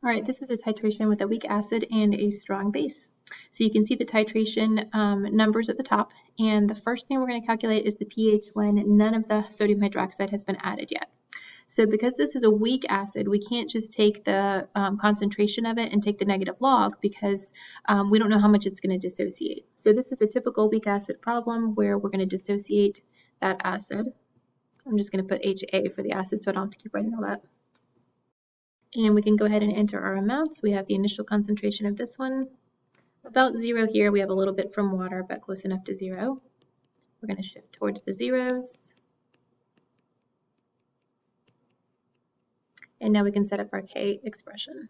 All right, this is a titration with a weak acid and a strong base. So you can see the titration numbers at the top, and the first thing we're going to calculate is the pH when none of the sodium hydroxide has been added yet. So because this is a weak acid, we can't just take the concentration of it and take the negative log because we don't know how much it's going to dissociate. So this is a typical weak acid problem where we're going to dissociate that acid. I'm just going to put HA for the acid so I don't have to keep writing all that. And we can go ahead and enter our amounts. We have the initial concentration of this one, about 0 here. We have a little bit from water, but close enough to 0. We're going to shift towards the zeros. And now we can set up our K expression.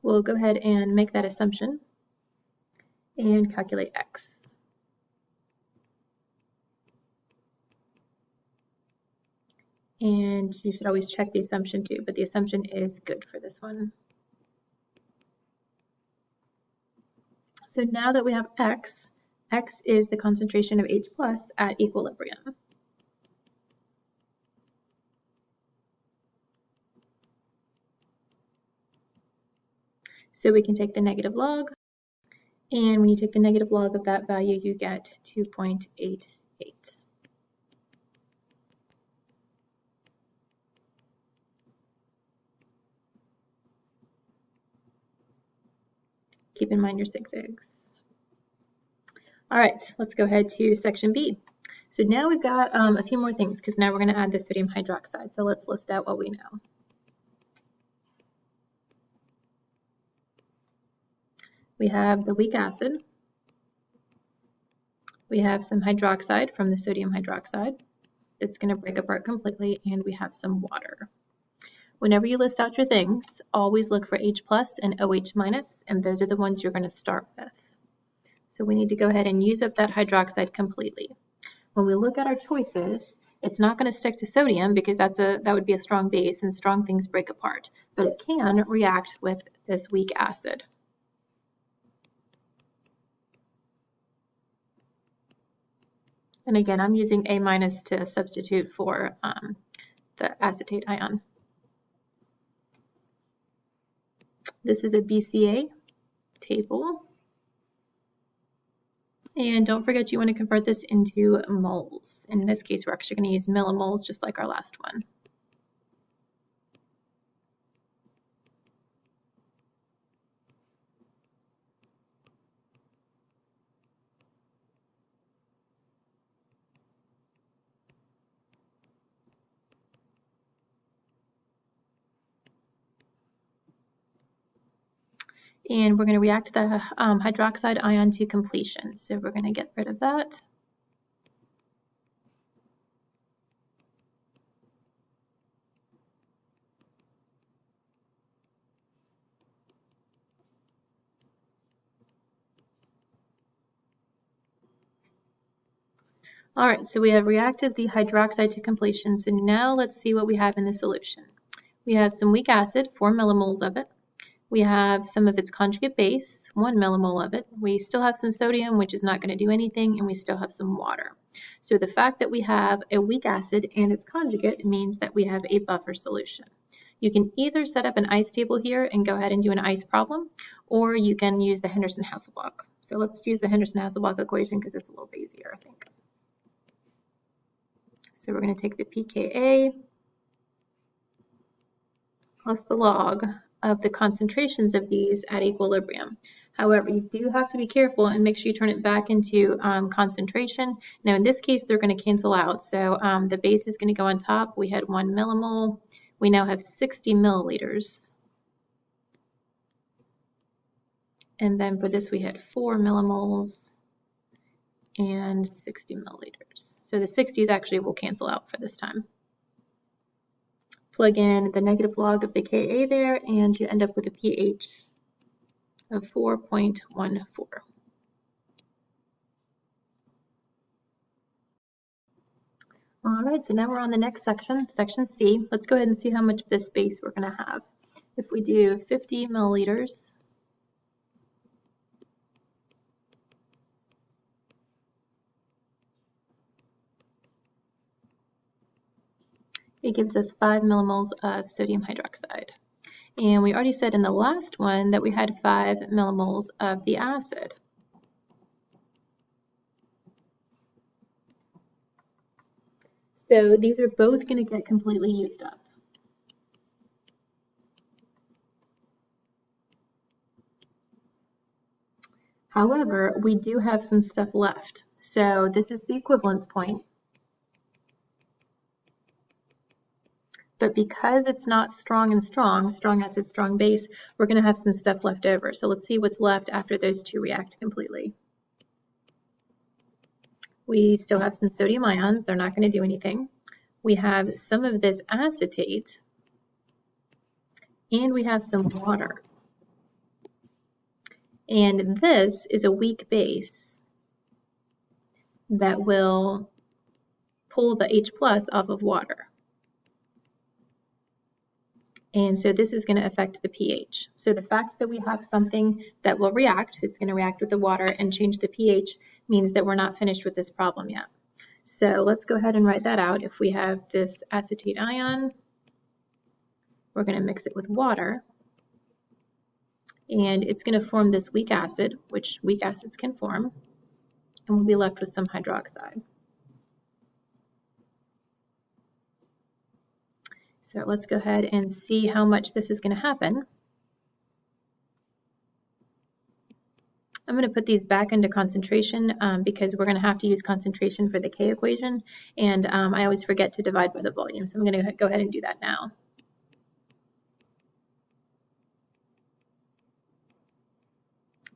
We'll go ahead and make that assumption and calculate X. And you should always check the assumption too, but the assumption is good for this one. So now that we have X, X is the concentration of H plus at equilibrium. So we can take the negative log, and when you take the negative log of that value, you get 2.88. Keep in mind your sig figs. All right, let's go ahead to section B. So now we've got a few more things because now we're going to add the sodium hydroxide. So let's list out what we know. We have the weak acid. We have some hydroxide from the sodium hydroxide that's going to break apart completely, and we have some water. Whenever you list out your things, always look for H plus and OH minus, and those are the ones you're going to start with. So we need to go ahead and use up that hydroxide completely. When we look at our choices, it's not going to stick to sodium because that would be a strong base, and strong things break apart, but it can react with this weak acid. And again, I'm using A minus to substitute for the acetate ion. This is a BCA table. And don't forget you want to convert this into moles. In this case, we're actually going to use millimoles just like our last one. And we're going to react the hydroxide ion to completion. So we're going to get rid of that. All right, so we have reacted the hydroxide to completion. So now let's see what we have in the solution. We have some weak acid, 4 millimoles of it. We have some of its conjugate base, 1 millimole of it. We still have some sodium, which is not going to do anything, and we still have some water. So the fact that we have a weak acid and its conjugate means that we have a buffer solution. You can either set up an ice table here and go ahead and do an ice problem, or you can use the Henderson-Hasselbalch. So let's use the Henderson-Hasselbalch equation because it's a little bit easier, I think. So we're going to take the pKa plus the log of the concentrations of these at equilibrium. However, you do have to be careful and make sure you turn it back into concentration. Now, in this case, they're going to cancel out. So the base is going to go on top. We had 1 millimole. We now have 60 milliliters. And then for this, we had 4 millimoles and 60 milliliters. So the 60s actually will cancel out for this time. Plug in the negative log of the Ka there, and you end up with a pH of 4.14. All right, so now we're on the next section, section C. Let's go ahead and see how much of this base we're going to have. If we do 50 milliliters it gives us 5 millimoles of sodium hydroxide. And we already said in the last one that we had 5 millimoles of the acid. So these are both going to get completely used up. However, we do have some stuff left. So this is the equivalence point. But because it's not strong and strong, strong acid, strong base, we're going to have some stuff left over. So let's see what's left after those two react completely. We still have some sodium ions. They're not going to do anything. We have some of this acetate, and we have some water. And this is a weak base that will pull the H plus off of water. And so this is going to affect the pH. So the fact that we have something that will react, it's going to react with the water and change the pH, means that we're not finished with this problem yet. So let's go ahead and write that out. If we have this acetate ion, we're going to mix it with water. And it's going to form this weak acid, which weak acids can form. And we'll be left with some hydroxide. So let's go ahead and see how much this is going to happen. I'm going to put these back into concentration because we're going to have to use concentration for the K equation, and I always forget to divide by the volume, so I'm going to go ahead and do that now.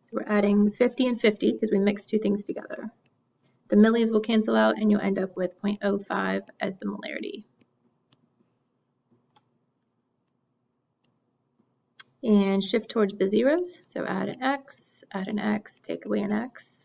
So we're adding 50 and 50 because we mixed two things together. The millis will cancel out, and you'll end up with 0.05 as the molarity. And shift towards the zeros, so add an X, take away an X.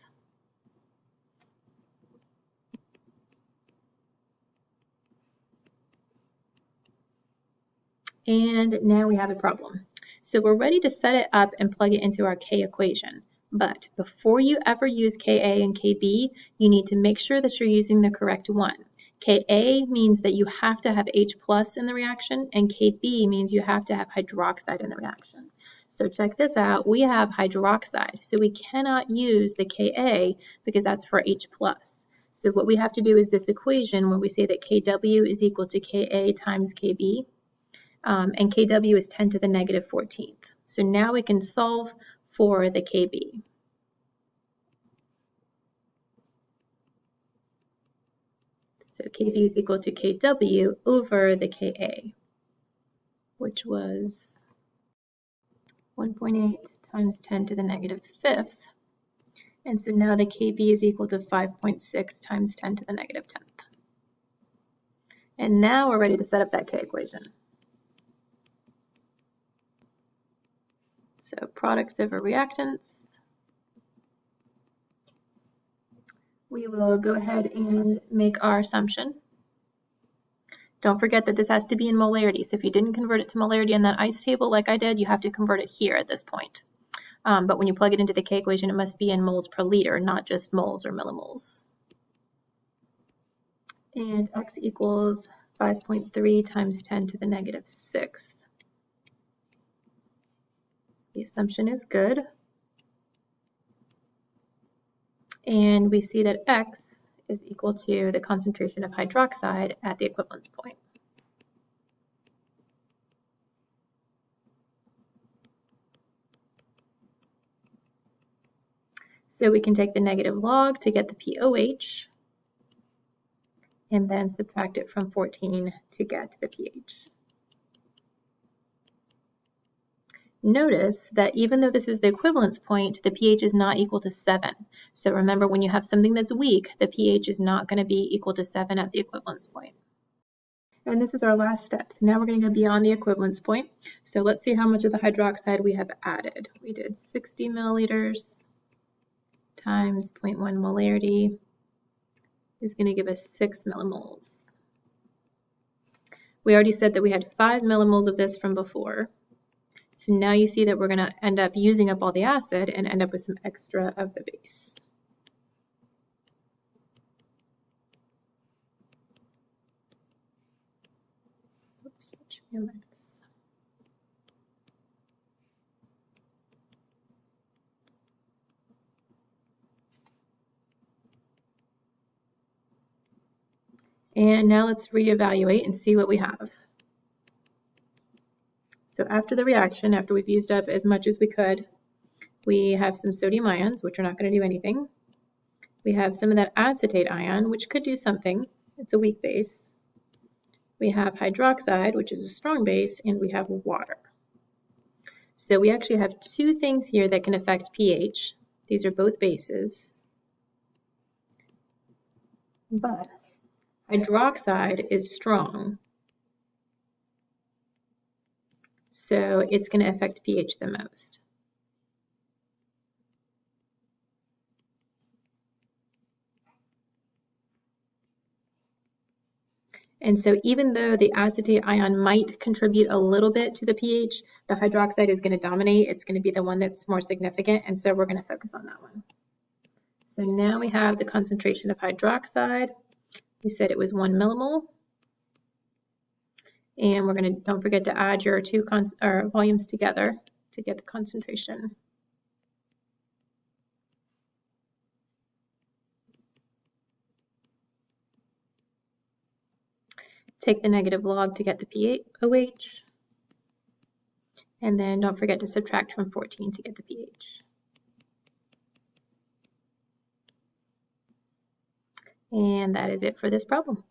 And now we have a problem. So we're ready to set it up and plug it into our K equation. But before you ever use Ka and Kb, you need to make sure that you're using the correct one. Ka means that you have to have H plus in the reaction, and Kb means you have to have hydroxide in the reaction. So check this out, we have hydroxide, so we cannot use the Ka because that's for H plus. So what we have to do is this equation where we say that Kw is equal to Ka times Kb, and Kw is 10 to the negative 14th. So now we can solve for the Kb. So Kb is equal to Kw over the Ka, which was 1.8 times 10 to the negative 5th. And so now the Kb is equal to 5.6 times 10 to the negative 10th. And now we're ready to set up that K equation. So products over reactants. We will go ahead and make our assumption. Don't forget that this has to be in molarity. So if you didn't convert it to molarity in that ICE table like I did, you have to convert it here at this point. But when you plug it into the K equation, it must be in moles per liter, not just moles or millimoles. And X equals 5.3 times 10 to the negative 6th. The assumption is good. And we see that X is equal to the concentration of hydroxide at the equivalence point. So we can take the negative log to get the POH, and then subtract it from 14 to get the pH. Notice that even though this is the equivalence point, the pH is not equal to 7. So remember, when you have something that's weak, the pH is not going to be equal to 7 at the equivalence point. And this is our last step. So now we're going to go beyond the equivalence point. So let's see how much of the hydroxide we have added. We did 60 milliliters times 0.1 molarity is going to give us 6 millimoles. We already said that we had 5 millimoles of this from before. So now you see that we're going to end up using up all the acid and end up with some extra of the base. MX. And now let's reevaluate and see what we have. So after the reaction, after we've used up as much as we could, we have some sodium ions, which are not going to do anything. We have some of that acetate ion, which could do something. It's a weak base. We have hydroxide, which is a strong base, and we have water. So we actually have two things here that can affect pH. These are both bases. But hydroxide is strong, so it's going to affect pH the most. And so even though the acetate ion might contribute a little bit to the pH, the hydroxide is going to dominate. It's going to be the one that's more significant, and so we're going to focus on that one. So now we have the concentration of hydroxide. We said it was 1 millimole. And we're going to, don't forget to add your two volumes together to get the concentration. Take the negative log to get the pOH. And then don't forget to subtract from 14 to get the pH. And that is it for this problem.